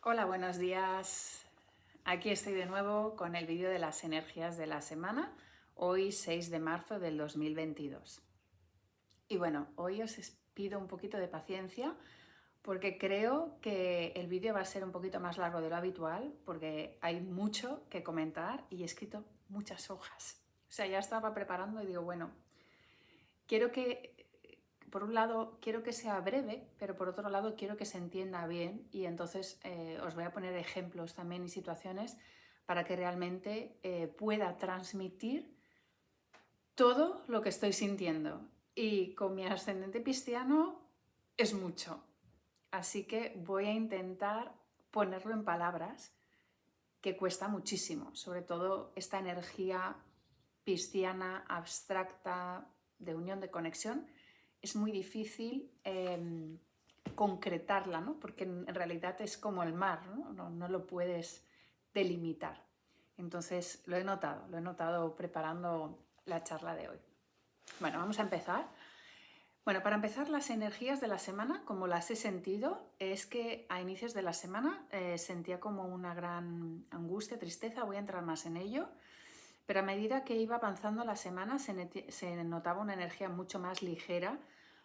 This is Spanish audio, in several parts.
Hola, buenos días. Aquí estoy de nuevo con el vídeo de las energías de la semana, hoy 6 de marzo del 2022. Y bueno, hoy os pido un poquito de paciencia porque creo que el vídeo va a ser un poquito más largo de lo habitual porque hay mucho que comentar y he escrito muchas hojas. O sea, ya estaba preparando y digo, bueno, quiero que, por un lado, quiero que sea breve, pero por otro lado, quiero que se entienda bien y entonces os voy a poner ejemplos también y situaciones para que realmente pueda transmitir todo lo que estoy sintiendo. Y con mi ascendente pisciano es mucho. Así que voy a intentar ponerlo en palabras, que cuesta muchísimo, sobre todo esta energía pisciana, abstracta, de unión, de conexión, es muy difícil concretarla, ¿no? Porque en realidad es como el mar, ¿no? No lo puedes delimitar. Entonces lo he notado preparando la charla de hoy. Bueno, vamos a empezar. Bueno, para empezar, las energías de la semana, como las he sentido, es que a inicios de la semana sentía como una gran angustia, tristeza, voy a entrar más en ello, pero a medida que iba avanzando la semana se notaba una energía mucho más ligera,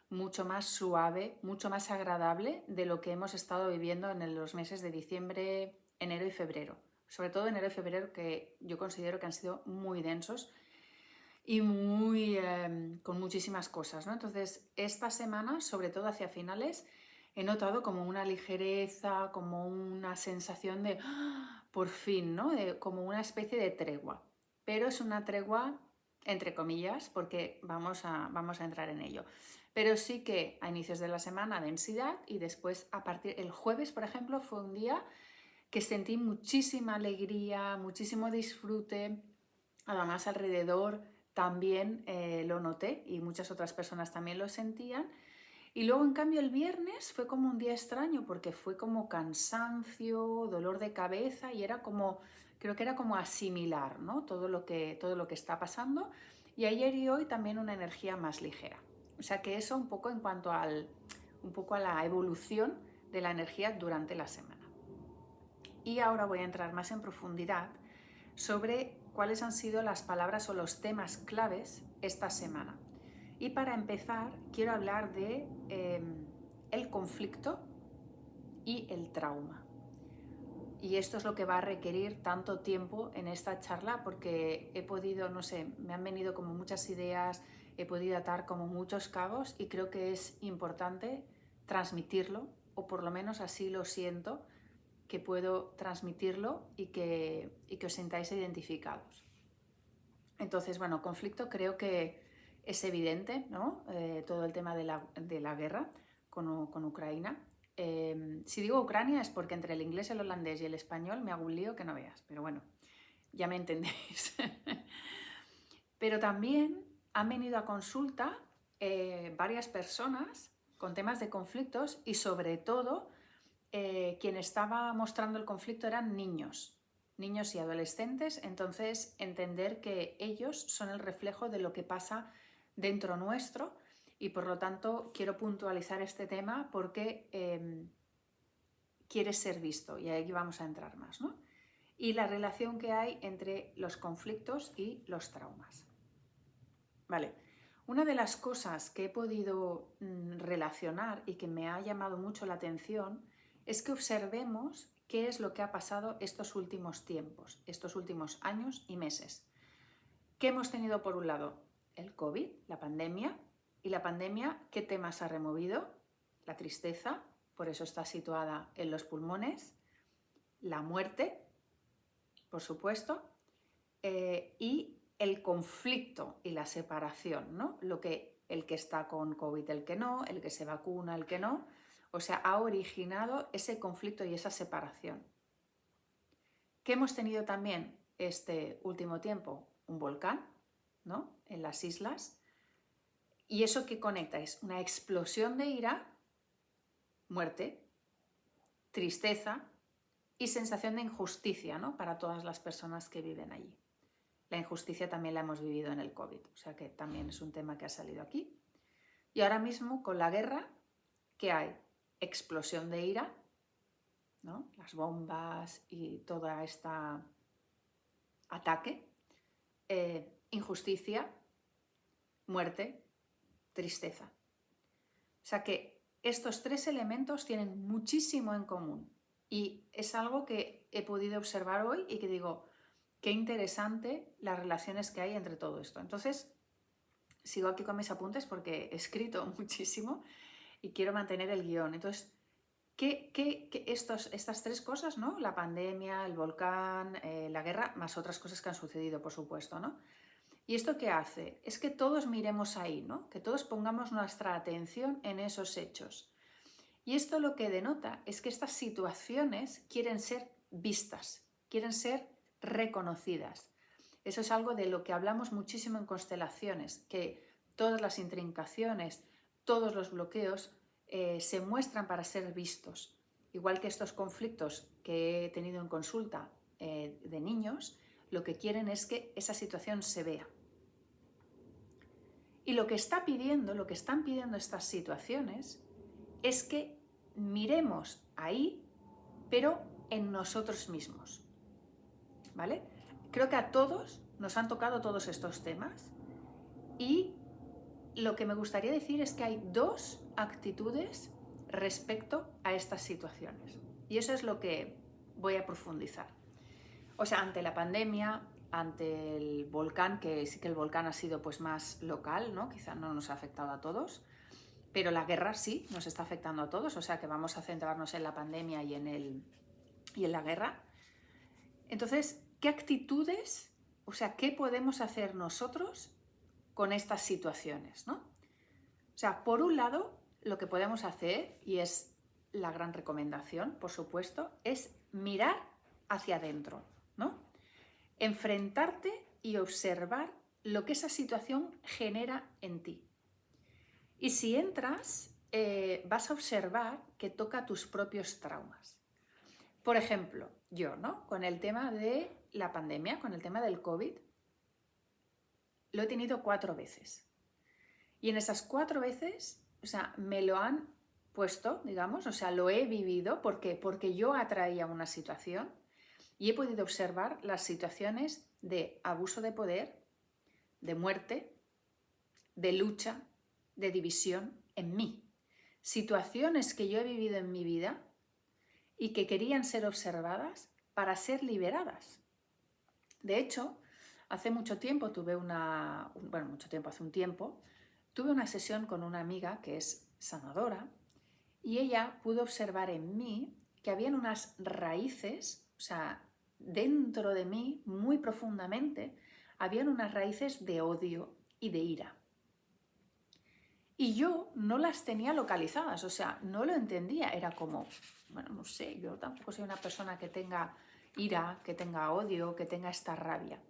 mucho más suave, mucho más agradable de lo que hemos estado viviendo en los meses de diciembre, enero y febrero. Sobre todo enero y febrero, que yo considero que han sido muy densos y con muchísimas cosas, ¿no? Entonces, esta semana, sobre todo hacia finales, he notado como una ligereza, como una sensación de por fin, ¿no? Como una especie de tregua. Pero es una tregua entre comillas, porque vamos a entrar en ello. Pero sí que a inicios de la semana densidad y después a partir el jueves, por ejemplo, fue un día que sentí muchísima alegría, muchísimo disfrute. Además, alrededor también lo noté y muchas otras personas también lo sentían. Y luego, en cambio, el viernes fue como un día extraño porque fue como cansancio, dolor de cabeza y era como, creo que era como asimilar, ¿no? Todo lo que está pasando. Y ayer y hoy también una energía más ligera. O sea que eso un poco en cuanto un poco a la evolución de la energía durante la semana. Y ahora voy a entrar más en profundidad sobre cuáles han sido las palabras o los temas claves esta semana. Y para empezar, quiero hablar de el conflicto y el trauma. Y esto es lo que va a requerir tanto tiempo en esta charla porque he podido, no sé, me han venido como muchas ideas, he podido atar como muchos cabos y creo que es importante transmitirlo, o por lo menos así lo siento, que puedo transmitirlo y que os sintáis identificados. Entonces, bueno, conflicto creo que es evidente, ¿no? Todo el tema de la guerra con Ucrania. Si digo Ucrania es porque entre el inglés, el holandés y el español me hago un lío que no veas, pero bueno, ya me entendéis. Pero también han venido a consulta varias personas con temas de conflictos y sobre todo quien estaba mostrando el conflicto eran niños y adolescentes, entonces entender que ellos son el reflejo de lo que pasa dentro nuestro y por lo tanto quiero puntualizar este tema porque quiere ser visto y aquí vamos a entrar más, ¿no? Y la relación que hay entre los conflictos y los traumas. Vale, una de las cosas que he podido relacionar y que me ha llamado mucho la atención es que observemos qué es lo que ha pasado estos últimos tiempos, estos últimos años y meses. ¿Qué hemos tenido por un lado? El COVID, la pandemia. ¿Y la pandemia qué temas ha removido? La tristeza, por eso está situada en los pulmones, la muerte, por supuesto, y el conflicto y la separación, ¿no? El que está con COVID, el que no, el que se vacuna, el que no. O sea, ha originado ese conflicto y esa separación. ¿Qué hemos tenido también este último tiempo? Un volcán, ¿no? En las islas. ¿Y eso qué conecta? Es una explosión de ira, muerte, tristeza y sensación de injusticia, ¿no? Para todas las personas que viven allí. La injusticia también la hemos vivido en el COVID, o sea que también es un tema que ha salido aquí. Y ahora mismo con la guerra, ¿qué hay? Explosión de ira, ¿no? Las bombas y todo este ataque, injusticia, muerte, tristeza. O sea que estos tres elementos tienen muchísimo en común y es algo que he podido observar hoy y que digo, qué interesante las relaciones que hay entre todo esto. Entonces, sigo aquí con mis apuntes porque he escrito muchísimo y quiero mantener el guión. Entonces, estas tres cosas, ¿no? La pandemia, el volcán, la guerra, más otras cosas que han sucedido, por supuesto, ¿no? ¿Y esto qué hace? Es que todos miremos ahí, ¿no? Que todos pongamos nuestra atención en esos hechos. Y esto lo que denota es que estas situaciones quieren ser vistas, quieren ser reconocidas. Eso es algo de lo que hablamos muchísimo en constelaciones, que todas las intrincaciones, todos los bloqueos se muestran para ser vistos. Igual que estos conflictos que he tenido en consulta de niños, lo que quieren es que esa situación se vea. Y lo que están pidiendo estas situaciones es que miremos ahí, pero en nosotros mismos. ¿Vale? Creo que a todos nos han tocado todos estos temas y lo que me gustaría decir es que hay dos actitudes respecto a estas situaciones. Y eso es lo que voy a profundizar. O sea, ante la pandemia, ante el volcán, que sí que el volcán ha sido pues más local, ¿no? Quizá no nos ha afectado a todos, pero la guerra sí nos está afectando a todos, o sea que vamos a centrarnos en la pandemia y en la guerra. Entonces, ¿qué actitudes, o sea, qué podemos hacer nosotros con estas situaciones, ¿no? O sea, por un lado, lo que podemos hacer, y es la gran recomendación, por supuesto, es mirar hacia adentro, ¿no? Enfrentarte y observar lo que esa situación genera en ti. Y si entras, vas a observar que toca tus propios traumas. Por ejemplo, yo, ¿no? Con el tema de la pandemia, con el tema del COVID, lo he tenido 4 veces. Y en esas 4 veces, o sea, me lo han puesto, digamos, o sea, lo he vivido. ¿Por qué? Porque yo atraía una situación y he podido observar las situaciones de abuso de poder, de muerte, de lucha, de división en mí. Situaciones que yo he vivido en mi vida y que querían ser observadas para ser liberadas. De hecho, hace mucho tiempo tuve una sesión con una amiga que es sanadora y ella pudo observar en mí que habían unas raíces, o sea, dentro de mí, muy profundamente, habían unas raíces de odio y de ira. Y yo no las tenía localizadas, o sea, no lo entendía. Era como, bueno, no sé, yo tampoco soy una persona que tenga ira, que tenga odio, que tenga esta rabia.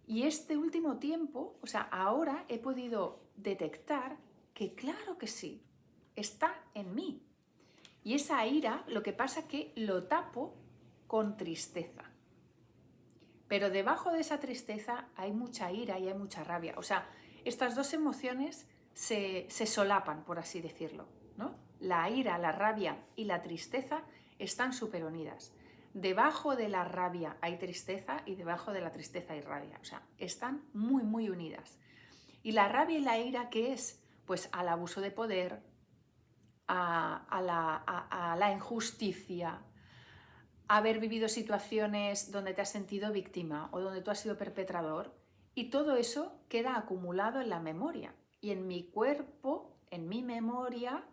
Y este último tiempo, o sea, ahora he podido detectar que claro que sí, está en mí. Y esa ira, lo que pasa es que lo tapo con tristeza. Pero debajo de esa tristeza hay mucha ira y hay mucha rabia. O sea, estas dos emociones se solapan, por así decirlo, ¿no? La ira, la rabia y la tristeza están súper unidas. Debajo de la rabia hay tristeza y debajo de la tristeza hay rabia. O sea, están muy, muy unidas. Y la rabia y la ira, ¿qué es? Pues al abuso de poder, a la injusticia, haber vivido situaciones donde te has sentido víctima o donde tú has sido perpetrador, y todo eso queda acumulado en la memoria. Y en mi cuerpo, en mi memoria,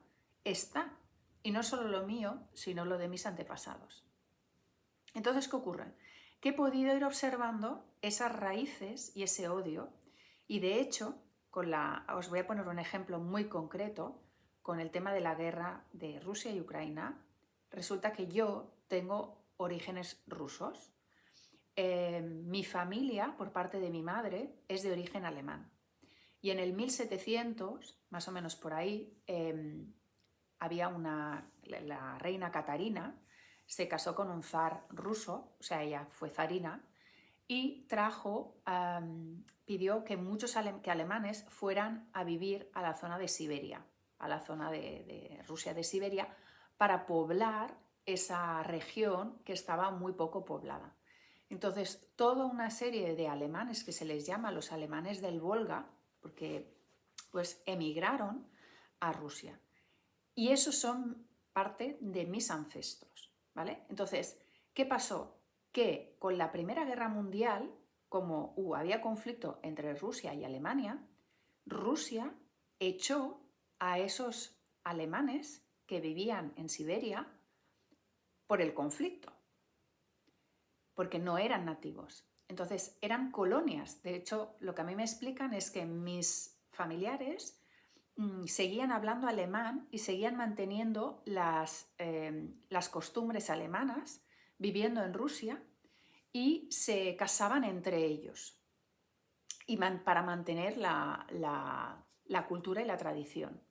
está. Y no solo lo mío, sino lo de mis antepasados. Entonces, ¿qué ocurre? Que he podido ir observando esas raíces y ese odio. Y de hecho, os voy a poner un ejemplo muy concreto con el tema de la guerra de Rusia y Ucrania. Resulta que yo tengo orígenes rusos. Mi familia, por parte de mi madre, es de origen alemán. Y en el 1700, más o menos por ahí, había la reina Catarina, se casó con un zar ruso, o sea, ella fue zarina, y pidió que muchos alemanes fueran a vivir a la zona de Siberia, a la zona de Rusia de Siberia, para poblar esa región que estaba muy poco poblada. Entonces, toda una serie de alemanes que se les llama los alemanes del Volga, porque pues emigraron a Rusia. Y esos son parte de mis ancestros, ¿vale? Entonces, ¿qué pasó? Que con la Primera Guerra Mundial, como había conflicto entre Rusia y Alemania, Rusia echó a esos alemanes que vivían en Siberia por el conflicto, porque no eran nativos. Entonces, eran colonias. De hecho, lo que a mí me explican es que mis familiares seguían hablando alemán y seguían manteniendo las costumbres alemanas, viviendo en Rusia, y se casaban entre ellos para mantener la cultura y la tradición.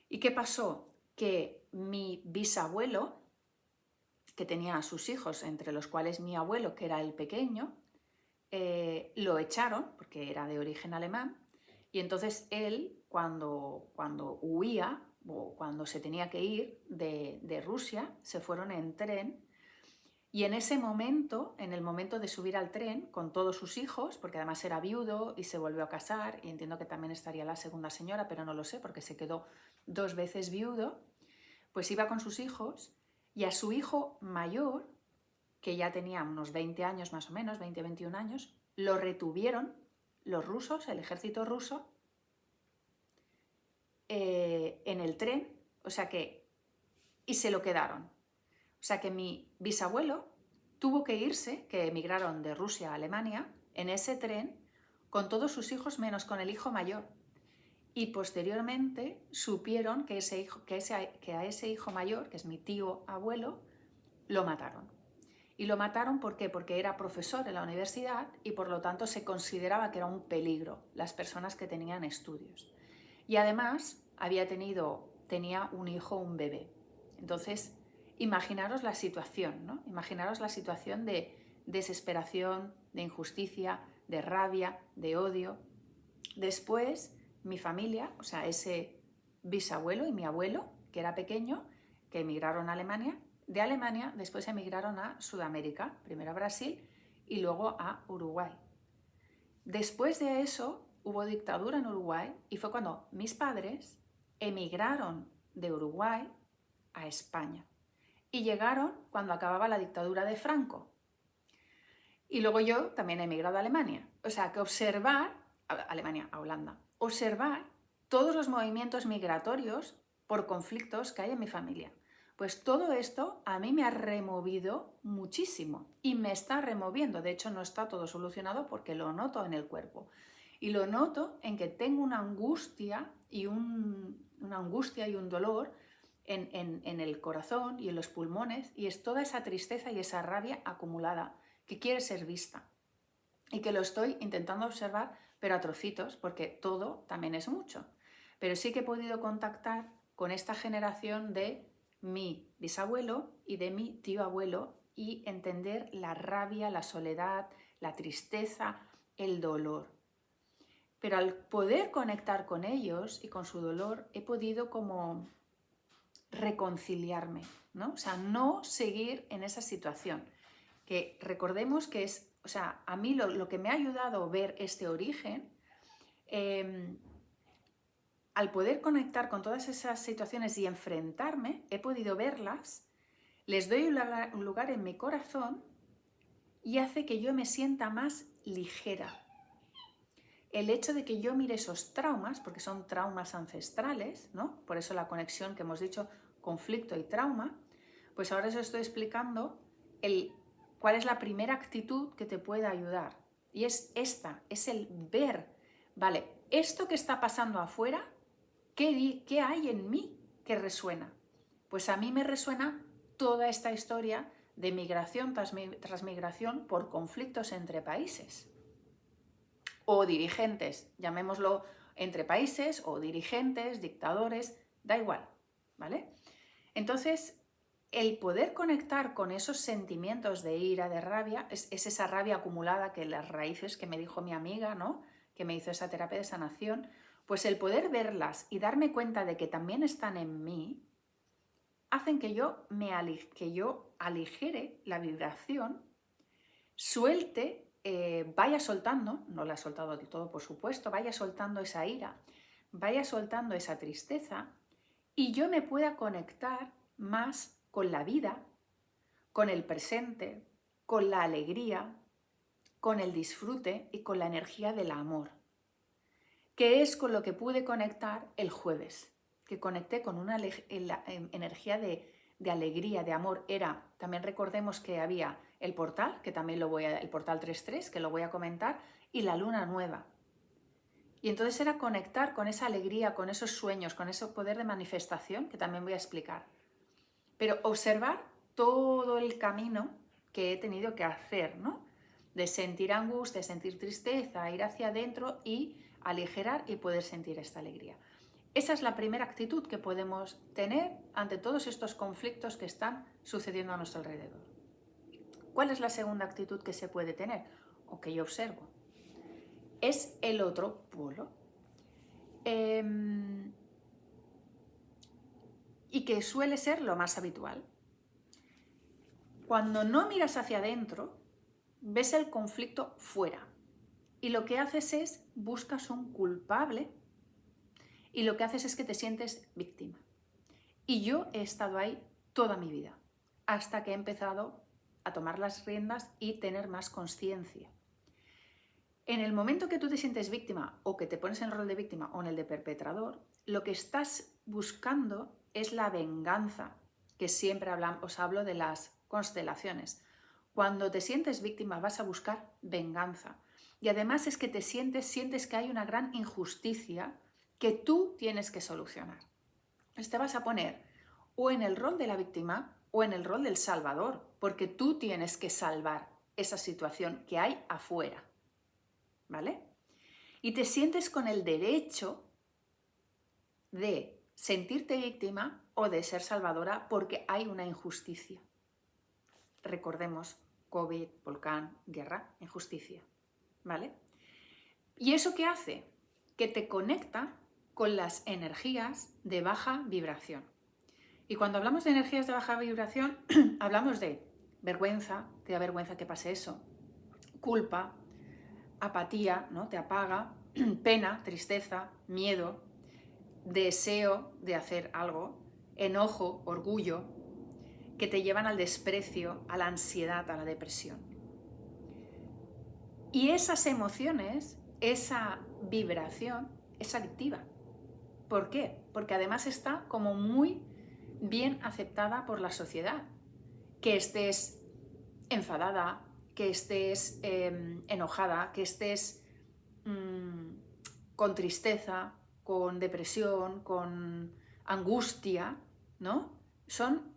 ¿Y qué pasó? Que mi bisabuelo, que tenía a sus hijos, entre los cuales mi abuelo, que era el pequeño, lo echaron, porque era de origen alemán, y entonces él, cuando huía o cuando se tenía que ir de Rusia, se fueron en tren, y en ese momento, en el momento de subir al tren con todos sus hijos, porque además era viudo y se volvió a casar, y entiendo que también estaría la segunda señora, pero no lo sé porque se quedó 2 veces viudo, pues iba con sus hijos, y a su hijo mayor, que ya tenía unos 20 años más o menos, 20-21 años, lo retuvieron los rusos, el ejército ruso, en el tren, y se lo quedaron. O sea que mi bisabuelo tuvo que irse, que emigraron de Rusia a Alemania, en ese tren, con todos sus hijos menos con el hijo mayor. Y posteriormente supieron que a ese hijo mayor, que es mi tío abuelo, lo mataron. Y lo mataron ¿por qué? Porque era profesor en la universidad y por lo tanto se consideraba que era un peligro las personas que tenían estudios. Y además tenía un hijo, un bebé. Entonces, imaginaros la situación, ¿no? Imaginaros la situación de desesperación, de injusticia, de rabia, de odio. Después, mi familia, o sea, ese bisabuelo y mi abuelo, que era pequeño, que emigraron a Alemania, de Alemania después emigraron a Sudamérica, primero a Brasil y luego a Uruguay. Después de eso hubo dictadura en Uruguay y fue cuando mis padres emigraron de Uruguay a España y llegaron cuando acababa la dictadura de Franco. Y luego yo también he emigrado a Alemania. O sea que a Holanda, observar todos los movimientos migratorios por conflictos que hay en mi familia. Pues todo esto a mí me ha removido muchísimo y me está removiendo. De hecho, no está todo solucionado porque lo noto en el cuerpo. Y lo noto en que tengo una angustia y un dolor en el corazón y en los pulmones, y es toda esa tristeza y esa rabia acumulada que quiere ser vista y que lo estoy intentando observar, pero a trocitos, porque todo también es mucho. Pero sí que he podido contactar con esta generación de mi bisabuelo y de mi tío abuelo y entender la rabia, la soledad, la tristeza, el dolor. Pero al poder conectar con ellos y con su dolor, he podido como reconciliarme, ¿no? O sea, no seguir en esa situación. Que recordemos que es, o sea, a mí lo que me ha ayudado a ver este origen, al poder conectar con todas esas situaciones y enfrentarme, he podido verlas, les doy un lugar en mi corazón y hace que yo me sienta más ligera. El hecho de que yo mire esos traumas, porque son traumas ancestrales, ¿no? Por eso la conexión que hemos dicho, conflicto y trauma, pues ahora os estoy explicando cuál es la primera actitud que te puede ayudar. Y es esta, es el ver, vale, esto que está pasando afuera, ¿qué hay en mí que resuena? Pues a mí me resuena toda esta historia de migración tras migración por conflictos entre países. O dirigentes, llamémoslo entre países, o dirigentes, dictadores, da igual, ¿vale? Entonces, el poder conectar con esos sentimientos de ira, de rabia, es esa rabia acumulada que las raíces que me dijo mi amiga, ¿no? Que me hizo esa terapia de sanación, pues el poder verlas y darme cuenta de que también están en mí, hacen que yo aligere la vibración, suelte, vaya soltando, no la he soltado del todo por supuesto, vaya soltando esa ira, vaya soltando esa tristeza y yo me pueda conectar más con la vida, con el presente, con la alegría, con el disfrute y con la energía del amor, que es con lo que pude conectar el jueves, que conecté con una energía de alegría, de amor. También recordemos que había el portal, que también el portal 3.3, que lo voy a comentar, y la luna nueva. Y entonces era conectar con esa alegría, con esos sueños, con ese poder de manifestación, que también voy a explicar. Pero observar todo el camino que he tenido que hacer, ¿no? De sentir angustia, de sentir tristeza, ir hacia adentro y aligerar y poder sentir esta alegría. Esa es la primera actitud que podemos tener ante todos estos conflictos que están sucediendo a nuestro alrededor. ¿Cuál es la segunda actitud que se puede tener o que yo observo? Es el otro polo. Y que suele ser lo más habitual. Cuando no miras hacia adentro, ves el conflicto fuera. Y lo que haces es, buscas un culpable y lo que haces es que te sientes víctima. Y yo he estado ahí toda mi vida, hasta que he empezado a tomar las riendas y tener más conciencia. En el momento que tú te sientes víctima o que te pones en el rol de víctima o en el de perpetrador, lo que estás buscando es la venganza, que siempre os hablo de las constelaciones. Cuando te sientes víctima vas a buscar venganza. Y además es que sientes que hay una gran injusticia que tú tienes que solucionar. Entonces te vas a poner o en el rol de la víctima o en el rol del salvador, porque tú tienes que salvar esa situación que hay afuera. ¿Vale? Y te sientes con el derecho de sentirte víctima o de ser salvadora porque hay una injusticia. Recordemos, COVID, volcán, guerra, injusticia. ¿Vale? ¿Y eso qué hace? Que te conecta con las energías de baja vibración. Y cuando hablamos de energías de baja vibración, hablamos de vergüenza, te da vergüenza que pase eso, culpa, apatía, ¿no? Te apaga, pena, tristeza, miedo, deseo de hacer algo, enojo, orgullo, que te llevan al desprecio, a la ansiedad, a la depresión. Y esas emociones, esa vibración es adictiva. ¿Por qué? Porque además está como muy bien aceptada por la sociedad. Que estés enfadada, que estés enojada, que estés con tristeza, con depresión, con angustia, ¿no? Son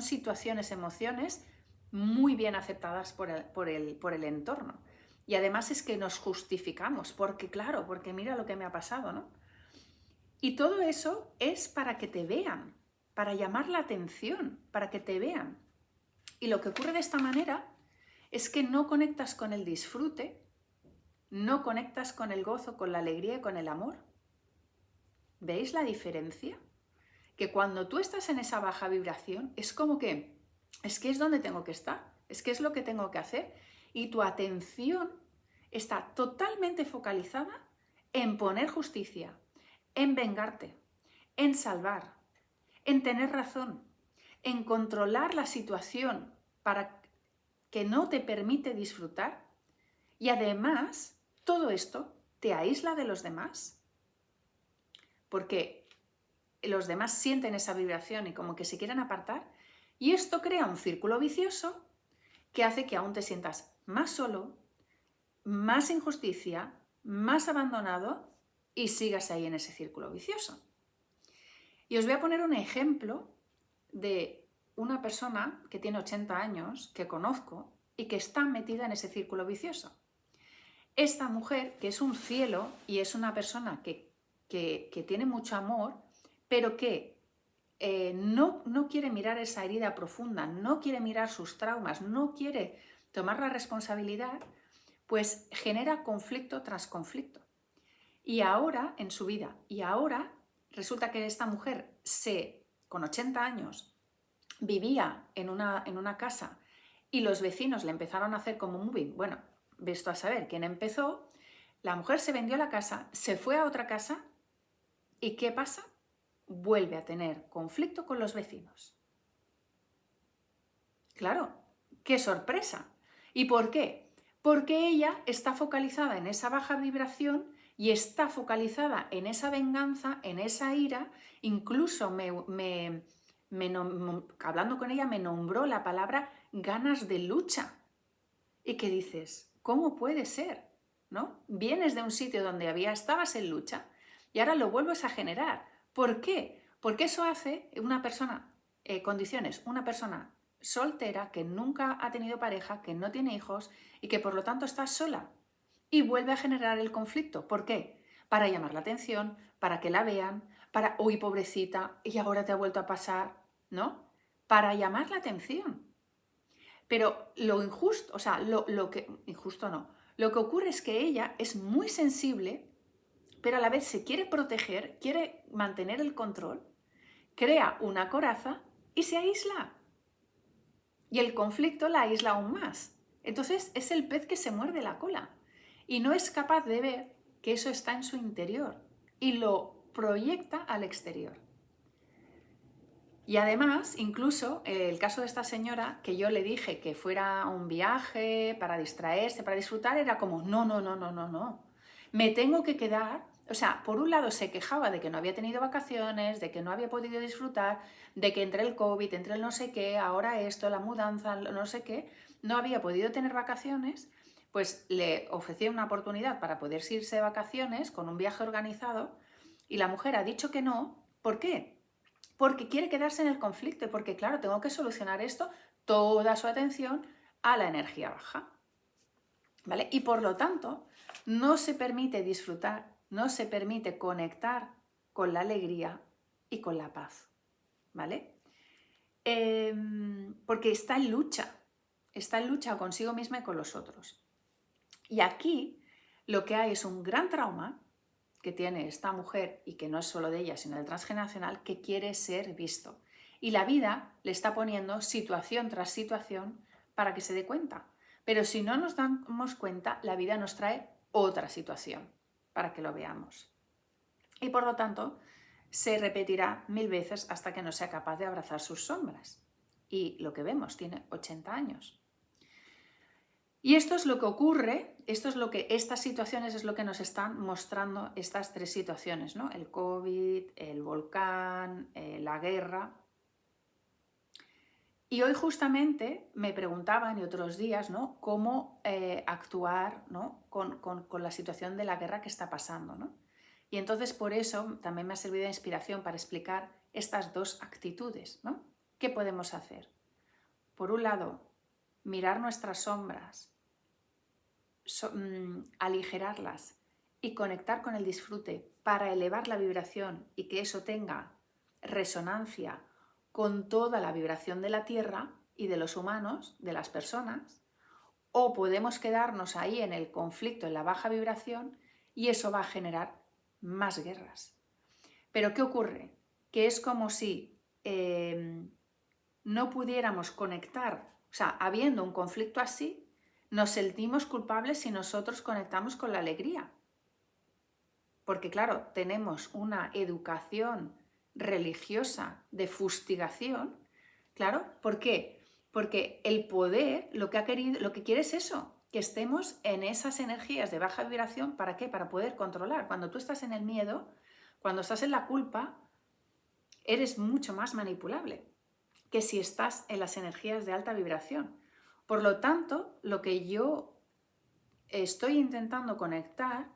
situaciones, emociones muy bien aceptadas por el entorno. Y además es que nos justificamos, porque claro, porque mira lo que me ha pasado, ¿no? Y todo eso es para que te vean, para llamar la atención, para que te vean. Y lo que ocurre de esta manera es que no conectas con el disfrute, no conectas con el gozo, con la alegría y con el amor. ¿Veis la diferencia? Que cuando tú estás en esa baja vibración es como que es donde tengo que estar, es que es lo que tengo que hacer y tu atención está totalmente focalizada en poner justicia, en vengarte, en salvar, en tener razón, en controlar la situación para que no te permite disfrutar y además todo esto te aísla de los demás porque los demás sienten esa vibración y como que se quieren apartar y esto crea un círculo vicioso que hace que aún te sientas más solo, más injusticia, más abandonado y sigas ahí en ese círculo vicioso. Y os voy a poner un ejemplo de una persona que tiene 80 años, que conozco, y que está metida en ese círculo vicioso. Esta mujer, que es un cielo y es una persona que tiene mucho amor, pero que no quiere mirar esa herida profunda, no quiere mirar sus traumas, no quiere tomar la responsabilidad, pues genera conflicto tras conflicto. Y ahora, en su vida, resulta que esta mujer se con 80 años, vivía en una casa y los vecinos le empezaron a hacer como moving, bueno, ves tú a saber quién empezó, la mujer se vendió la casa, se fue a otra casa y ¿qué pasa? Vuelve a tener conflicto con los vecinos. Claro, qué sorpresa. ¿Y por qué? Porque ella está focalizada en esa baja vibración y está focalizada en esa venganza, en esa ira. Incluso hablando con ella me nombró la palabra ganas de lucha. ¿Y qué dices? ¿Cómo puede ser? ¿No? Vienes de un sitio donde estabas en lucha y ahora lo vuelves a generar. ¿Por qué? Porque eso hace una persona, condiciones, una persona soltera que nunca ha tenido pareja, que no tiene hijos y que por lo tanto está sola y vuelve a generar el conflicto. ¿Por qué? Para llamar la atención, para que la vean, para, uy, pobrecita, y ahora te ha vuelto a pasar, ¿no? Para llamar la atención. Pero lo injusto, o sea, injusto no, lo que ocurre es que ella es muy sensible, pero a la vez se quiere proteger, quiere mantener el control, crea una coraza y se aísla. Y el conflicto la aísla aún más. Entonces es el pez que se muerde la cola y no es capaz de ver que eso está en su interior y lo proyecta al exterior. Y además, incluso el caso de esta señora, que yo le dije que fuera a un viaje para distraerse, para disfrutar, era como, no, me tengo que quedar. O sea, por un lado se quejaba de que no había tenido vacaciones, de que no había podido disfrutar, de que entre el COVID, entre el no sé qué, ahora esto, la mudanza, no sé qué, no había podido tener vacaciones, pues le ofrecí una oportunidad para poder irse de vacaciones con un viaje organizado y la mujer ha dicho que no. ¿Por qué? Porque quiere quedarse en el conflicto y porque, claro, tengo que solucionar esto, toda su atención a la energía baja. ¿Vale? Y por lo tanto, no se permite disfrutar, no se permite conectar con la alegría y con la paz. ¿Vale? Porque está en lucha consigo misma y con los otros. Y aquí lo que hay es un gran trauma que tiene esta mujer, y que no es solo de ella, sino del transgeneracional, que quiere ser visto. Y la vida le está poniendo situación tras situación para que se dé cuenta. Pero si no nos damos cuenta, la vida nos trae otra situación para que lo veamos. Y por lo tanto, se repetirá 1000 veces hasta que no sea capaz de abrazar sus sombras. Y lo que vemos, tiene 80 años. Y esto es lo que ocurre, estas situaciones es lo que nos están mostrando estas tres situaciones, ¿no? El COVID, el volcán, la guerra. Y hoy justamente me preguntaban, y otros días, ¿no? Cómo actuar, ¿no? con la situación de la guerra que está pasando, ¿no? Y entonces por eso también me ha servido de inspiración para explicar estas dos actitudes, ¿no? ¿Qué podemos hacer? Por un lado, mirar nuestras sombras, aligerarlas y conectar con el disfrute para elevar la vibración y que eso tenga resonancia con toda la vibración de la Tierra y de los humanos, de las personas, o podemos quedarnos ahí en el conflicto, en la baja vibración, y eso va a generar más guerras. Pero ¿qué ocurre? Que es como si no pudiéramos conectar, o sea, habiendo un conflicto así, nos sentimos culpables si nosotros conectamos con la alegría. Porque claro, tenemos una educación religiosa de fustigación. Claro, ¿por qué? Porque el poder lo que quiere es eso, que estemos en esas energías de baja vibración. ¿Para qué? Para poder controlar. Cuando tú estás en el miedo, cuando estás en la culpa, eres mucho más manipulable que si estás en las energías de alta vibración. Por lo tanto, lo que yo estoy intentando conectar,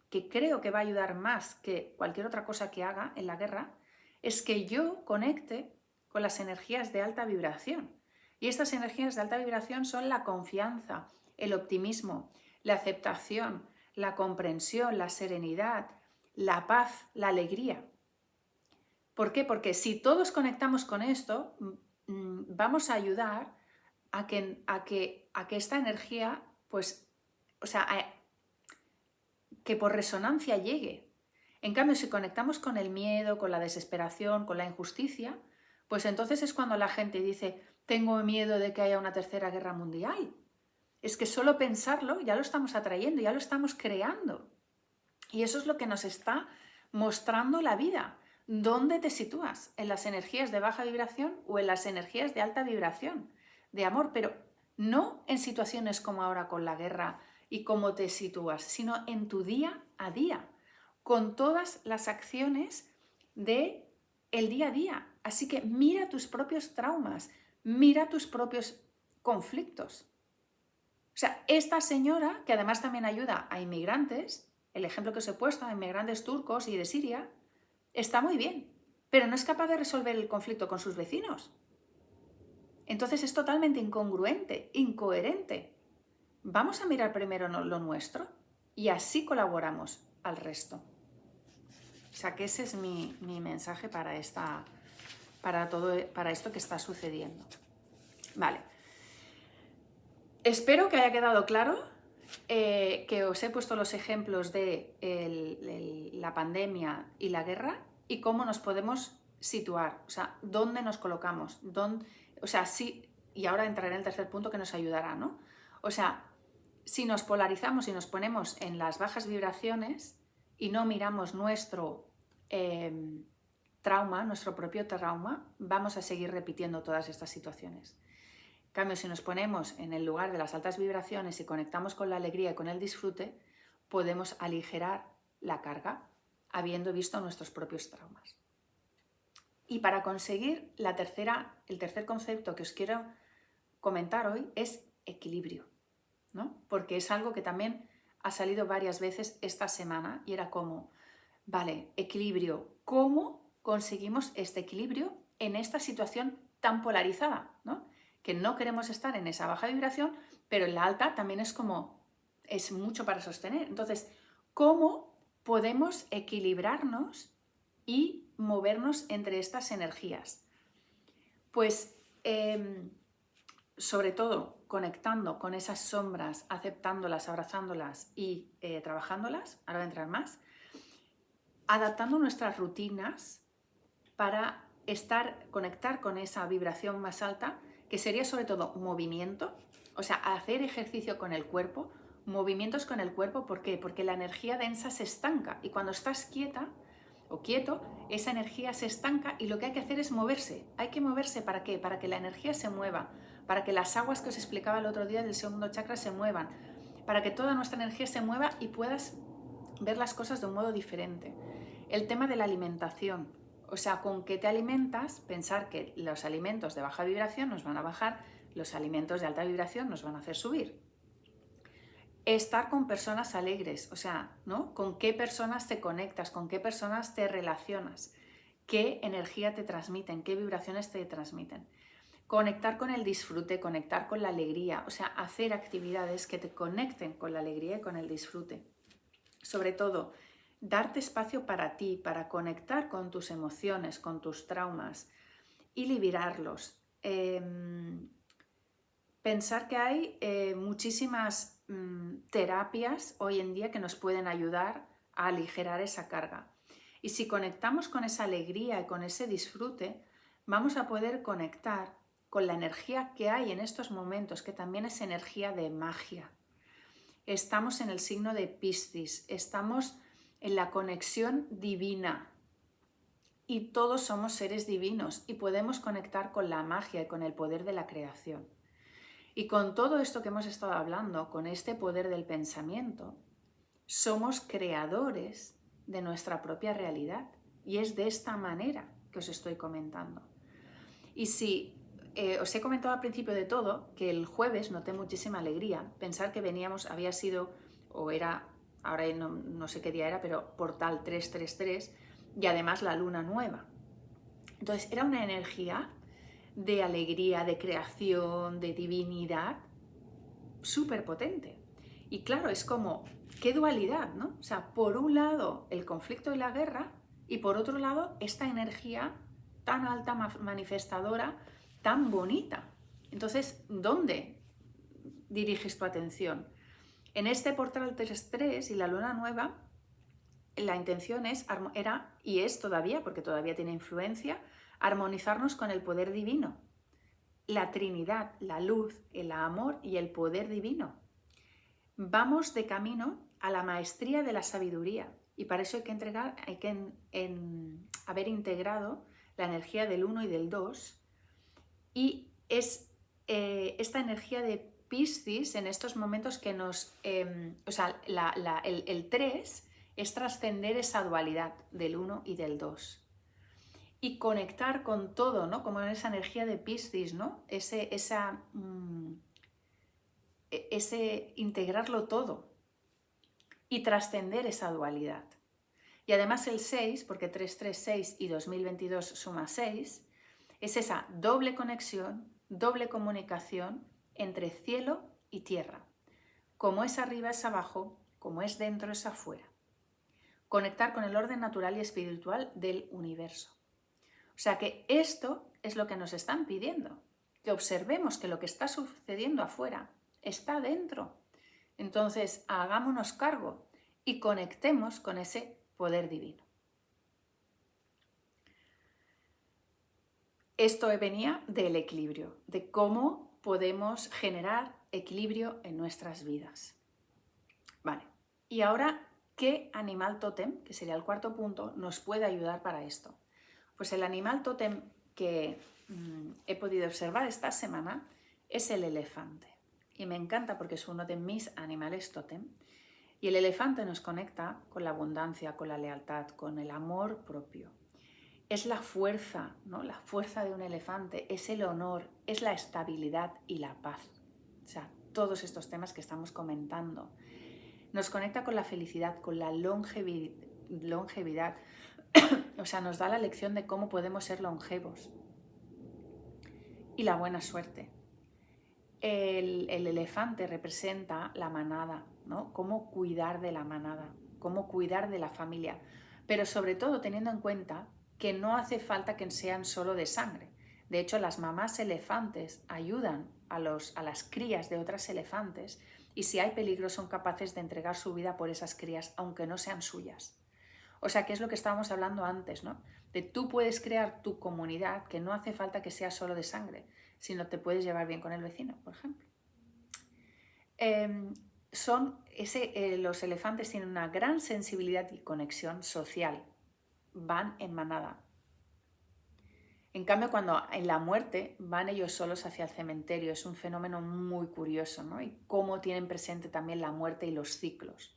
que creo que va a ayudar más que cualquier otra cosa que haga en la guerra, es que yo conecte con las energías de alta vibración. Y estas energías de alta vibración son la confianza, el optimismo, la aceptación, la comprensión, la serenidad, la paz, la alegría. ¿Por qué? Porque si todos conectamos con esto, vamos a ayudar a que esta energía, pues, o sea, que por resonancia llegue. En cambio, si conectamos con el miedo, con la desesperación, con la injusticia, Pues entonces es cuando la gente dice, tengo miedo de que haya una tercera guerra mundial. Es que solo pensarlo ya lo estamos atrayendo, ya lo estamos creando. Y eso es lo que nos está mostrando la vida. ¿Dónde te sitúas? ¿En las energías de baja vibración o en las energías de alta vibración? De amor, pero no en situaciones como ahora con la guerra y cómo te sitúas, sino en tu día a día, con todas las acciones de el día a día. Así que mira tus propios traumas, mira tus propios conflictos. O sea, esta señora, que además también ayuda a inmigrantes, el ejemplo que os he puesto, a inmigrantes turcos y de Siria, está muy bien, pero no es capaz de resolver el conflicto con sus vecinos. Entonces es totalmente incongruente, incoherente. Vamos a mirar primero lo nuestro y así colaboramos al resto. O sea, que ese es mi mensaje para esto que está sucediendo. Vale. Espero que haya quedado claro, que os he puesto los ejemplos de la pandemia y la guerra y cómo nos podemos situar, o sea, dónde nos colocamos, y ahora entraré en el tercer punto que nos ayudará, ¿no? O sea, si nos polarizamos y nos ponemos en las bajas vibraciones y no miramos nuestro trauma, nuestro propio trauma, vamos a seguir repitiendo todas estas situaciones. En cambio, si nos ponemos en el lugar de las altas vibraciones y conectamos con la alegría y con el disfrute, podemos aligerar la carga, habiendo visto nuestros propios traumas. Y para conseguir el tercer concepto que os quiero comentar hoy es equilibrio, ¿no? Porque es algo que también ha salido varias veces esta semana y era como, vale, equilibrio, ¿cómo conseguimos este equilibrio en esta situación tan polarizada, ¿no? Que no queremos estar en esa baja vibración, pero en la alta también es mucho para sostener. Entonces, ¿cómo podemos equilibrarnos y movernos entre estas energías? Pues, sobre todo, conectando con esas sombras, aceptándolas, abrazándolas y trabajándolas, ahora voy a entrar más, adaptando nuestras rutinas para conectar con esa vibración más alta, que sería sobre todo movimiento, o sea, hacer ejercicio con el cuerpo, movimientos con el cuerpo. ¿Por qué? Porque la energía densa se estanca y cuando estás quieta o quieto, esa energía se estanca y lo que hay que hacer es moverse. Hay que moverse, ¿para qué? Para que la energía se mueva, para que las aguas que os explicaba el otro día del segundo chakra se muevan, para que toda nuestra energía se mueva y puedas ver las cosas de un modo diferente. El tema de la alimentación. O sea, ¿con qué te alimentas? Pensar que los alimentos de baja vibración nos van a bajar, los alimentos de alta vibración nos van a hacer subir. Estar con personas alegres, o sea, ¿no? ¿Con qué personas te conectas? ¿Con qué personas te relacionas? ¿Qué energía te transmiten? ¿Qué vibraciones te transmiten? Conectar con el disfrute, conectar con la alegría, o sea, hacer actividades que te conecten con la alegría y con el disfrute. Sobre todo, darte espacio para ti, para conectar con tus emociones, con tus traumas y liberarlos. Pensar que hay muchísimas terapias hoy en día que nos pueden ayudar a aligerar esa carga. Y si conectamos con esa alegría y con ese disfrute, vamos a poder conectar con la energía que hay en estos momentos, que también es energía de magia. Estamos en el signo de Piscis, estamos en la conexión divina y todos somos seres divinos y podemos conectar con la magia y con el poder de la creación. Y con todo esto que hemos estado hablando, con este poder del pensamiento, somos creadores de nuestra propia realidad y es de esta manera que os estoy comentando. Y si os he comentado al principio de todo que el jueves noté muchísima alegría, pensar que había sido, o era, ahora no sé qué día era, pero portal 333 y además la luna nueva. Entonces era una energía de alegría, de creación, de divinidad súper potente. Y claro, es como, qué dualidad, ¿no? O sea, por un lado el conflicto y la guerra y por otro lado esta energía tan alta, manifestadora, tan bonita. Entonces, ¿dónde diriges tu atención? En este portal 3.3 y la luna nueva, la intención era, y es todavía, porque todavía tiene influencia, armonizarnos con el poder divino, la Trinidad, la luz, el amor y el poder divino. Vamos de camino a la maestría de la sabiduría y para eso hay que haber integrado la energía del 1 y del 2 y es esta energía de Piscis en estos momentos que nos... el 3 es trascender esa dualidad del 1 y del 2 y conectar con todo, ¿no? Como en esa energía de Piscis, ¿no? Ese integrarlo todo y trascender esa dualidad. Y además el 6, porque 336 y 2022 suma 6, es esa doble conexión, doble comunicación entre cielo y tierra. Como es arriba es abajo, como es dentro es afuera. Conectar con el orden natural y espiritual del universo. O sea que esto es lo que nos están pidiendo, que observemos que lo que está sucediendo afuera está dentro. Entonces, hagámonos cargo y conectemos con ese poder divino. Esto venía del equilibrio, de cómo podemos generar equilibrio en nuestras vidas. Vale, y ahora, ¿qué animal tótem, que sería el cuarto punto, nos puede ayudar para esto? Pues el animal tótem que he podido observar esta semana es el elefante. Y me encanta porque es uno de mis animales tótem. Y el elefante nos conecta con la abundancia, con la lealtad, con el amor propio. Es la fuerza, ¿no? La fuerza de un elefante, es el honor, es la estabilidad y la paz. O sea, todos estos temas que estamos comentando. Nos conecta con la felicidad, con la longevidad. O sea, nos da la lección de cómo podemos ser longevos. Y la buena suerte. El elefante representa la manada, ¿no? Cómo cuidar de la manada, cómo cuidar de la familia. Pero sobre todo teniendo en cuenta que no hace falta que sean solo de sangre. De hecho, las mamás elefantes ayudan a las crías de otras elefantes y si hay peligro son capaces de entregar su vida por esas crías, aunque no sean suyas. O sea, que es lo que estábamos hablando antes, ¿no? De tú puedes crear tu comunidad, que no hace falta que sea solo de sangre, sino te puedes llevar bien con el vecino, por ejemplo. Los elefantes tienen una gran sensibilidad y conexión social. Van en manada. En cambio, cuando en la muerte van ellos solos hacia el cementerio, es un fenómeno muy curioso, ¿no? Y cómo tienen presente también la muerte y los ciclos.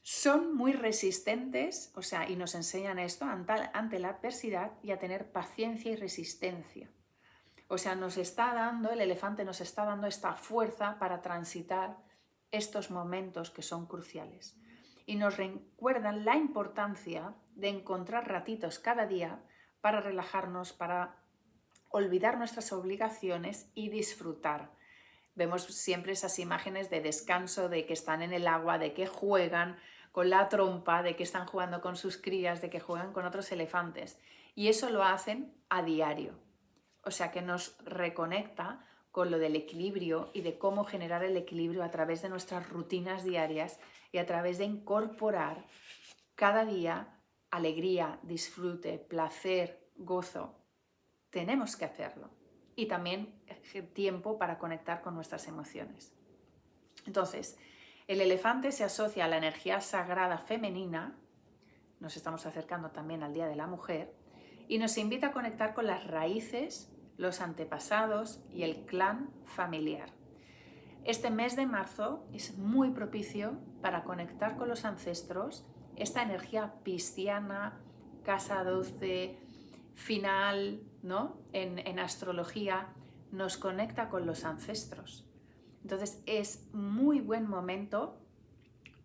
Son muy resistentes, o sea, y nos enseñan esto ante la adversidad y a tener paciencia y resistencia. O sea, el elefante nos está dando esta fuerza para transitar estos momentos que son cruciales. Y nos recuerdan la importancia de encontrar ratitos cada día para relajarnos, para olvidar nuestras obligaciones y disfrutar. Vemos siempre esas imágenes de descanso, de que están en el agua, de que juegan con la trompa, de que están jugando con sus crías, de que juegan con otros elefantes. Y eso lo hacen a diario. O sea que nos reconecta con lo del equilibrio y de cómo generar el equilibrio a través de nuestras rutinas diarias y a través de incorporar cada día alegría, disfrute, placer, gozo. Tenemos que hacerlo. Y también tiempo para conectar con nuestras emociones. Entonces, el elefante se asocia a la energía sagrada femenina, nos estamos acercando también al Día de la Mujer, y nos invita a conectar con las raíces, los antepasados y el clan familiar. Este mes de marzo es muy propicio para conectar con los ancestros, esta energía pisciana, casa 12, final, ¿no? En astrología nos conecta con los ancestros. Entonces es muy buen momento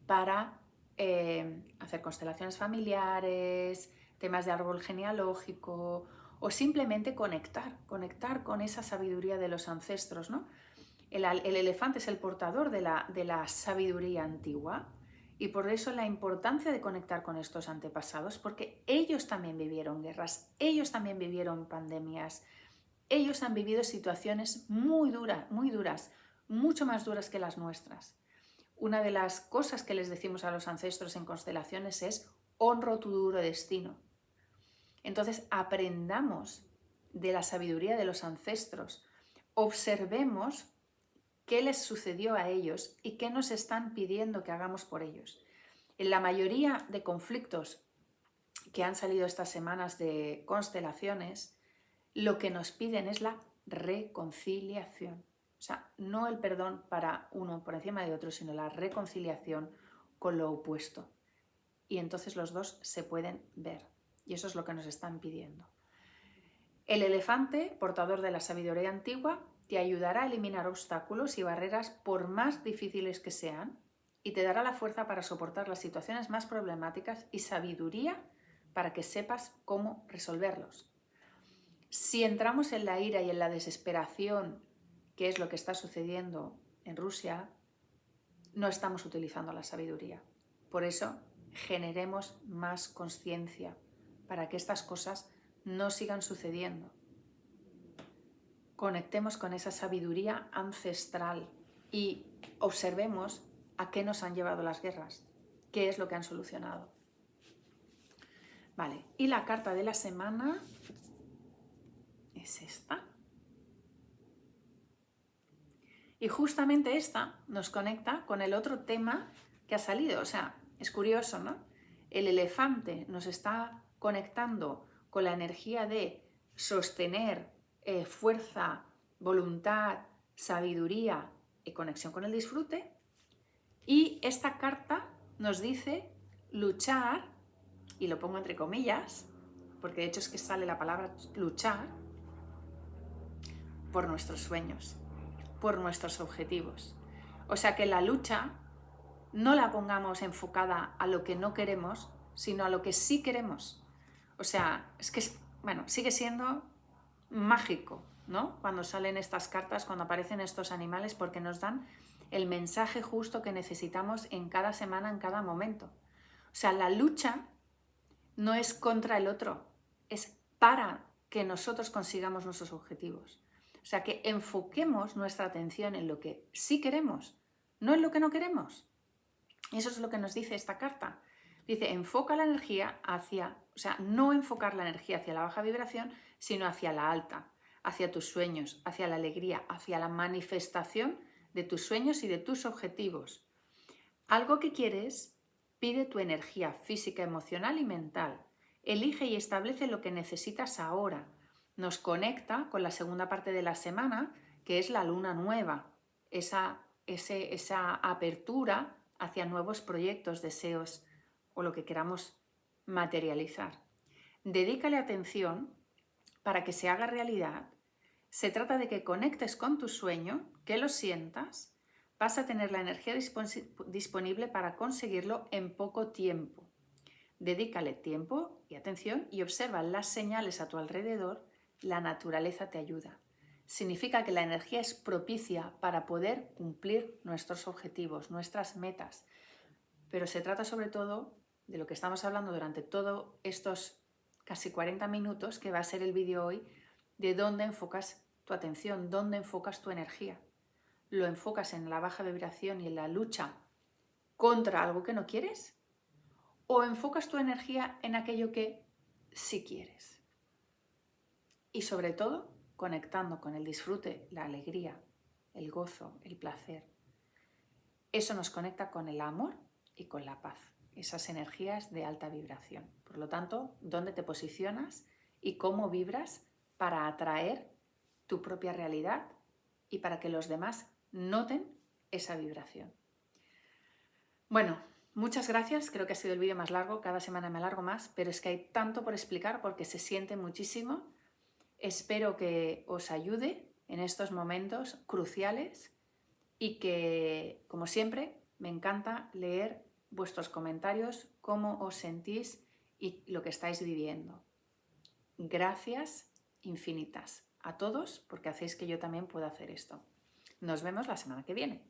para hacer constelaciones familiares, temas de árbol genealógico o simplemente conectar con esa sabiduría de los ancestros, ¿no? El elefante es el portador de la sabiduría antigua y por eso la importancia de conectar con estos antepasados, porque ellos también vivieron guerras, ellos también vivieron pandemias, ellos han vivido situaciones muy duras, mucho más duras que las nuestras. Una de las cosas que les decimos a los ancestros en constelaciones es honro tu duro destino. Entonces aprendamos de la sabiduría de los ancestros, observemos qué les sucedió a ellos y qué nos están pidiendo que hagamos por ellos. En la mayoría de conflictos que han salido estas semanas de constelaciones, lo que nos piden es la reconciliación. O sea, no el perdón para uno por encima de otro, sino la reconciliación con lo opuesto. Y entonces los dos se pueden ver. Y eso es lo que nos están pidiendo. El elefante, portador de la sabiduría antigua, te ayudará a eliminar obstáculos y barreras por más difíciles que sean y te dará la fuerza para soportar las situaciones más problemáticas y sabiduría para que sepas cómo resolverlos. Si entramos en la ira y en la desesperación, que es lo que está sucediendo en Rusia, no estamos utilizando la sabiduría. Por eso, generemos más conciencia para que estas cosas no sigan sucediendo. Conectemos con esa sabiduría ancestral y observemos a qué nos han llevado las guerras, qué es lo que han solucionado. Vale, y la carta de la semana es esta. Y justamente esta nos conecta con el otro tema que ha salido. O sea, es curioso, ¿no? El elefante nos está conectando con la energía de sostener fuerza, voluntad, sabiduría y conexión con el disfrute. Y esta carta nos dice luchar, y lo pongo entre comillas, porque de hecho es que sale la palabra luchar, por nuestros sueños, por nuestros objetivos. O sea que la lucha no la pongamos enfocada a lo que no queremos, sino a lo que sí queremos. O sea, es que, bueno, sigue siendo mágico, ¿no? Cuando salen estas cartas, cuando aparecen estos animales, porque nos dan el mensaje justo que necesitamos en cada semana, en cada momento. O sea, la lucha no es contra el otro, es para que nosotros consigamos nuestros objetivos. O sea, que enfoquemos nuestra atención en lo que sí queremos, no en lo que no queremos. Y eso es lo que nos dice esta carta. Dice, enfoca la energía hacia, o sea, no enfocar la energía hacia la baja vibración, sino hacia la alta, hacia tus sueños, hacia la alegría, hacia la manifestación de tus sueños y de tus objetivos. Algo que quieres, pide tu energía física, emocional y mental. Elige y establece lo que necesitas ahora. Nos conecta con la segunda parte de la semana, que es la luna nueva, esa apertura hacia nuevos proyectos, deseos o lo que queramos materializar. Dedícale atención para que se haga realidad. Se trata de que conectes con tu sueño, que lo sientas, vas a tener la energía disponible para conseguirlo en poco tiempo. Dedícale tiempo y atención y observa las señales a tu alrededor. La naturaleza te ayuda. Significa que la energía es propicia para poder cumplir nuestros objetivos, nuestras metas. Pero se trata sobre todo de lo que estamos hablando durante todos estos casi 40 minutos, que va a ser el vídeo hoy, de dónde enfocas tu atención, dónde enfocas tu energía. ¿Lo enfocas en la baja vibración y en la lucha contra algo que no quieres? ¿O enfocas tu energía en aquello que sí quieres? Y sobre todo, conectando con el disfrute, la alegría, el gozo, el placer. Eso nos conecta con el amor y con la paz, esas energías de alta vibración. Por lo tanto, ¿dónde te posicionas y cómo vibras para atraer tu propia realidad y para que los demás noten esa vibración? Bueno, muchas gracias. Creo que ha sido el vídeo más largo. Cada semana me alargo más, pero es que hay tanto por explicar porque se siente muchísimo. Espero que os ayude en estos momentos cruciales y que, como siempre, me encanta leer vuestros comentarios, cómo os sentís y lo que estáis viviendo. Gracias infinitas a todos porque hacéis que yo también pueda hacer esto. Nos vemos la semana que viene.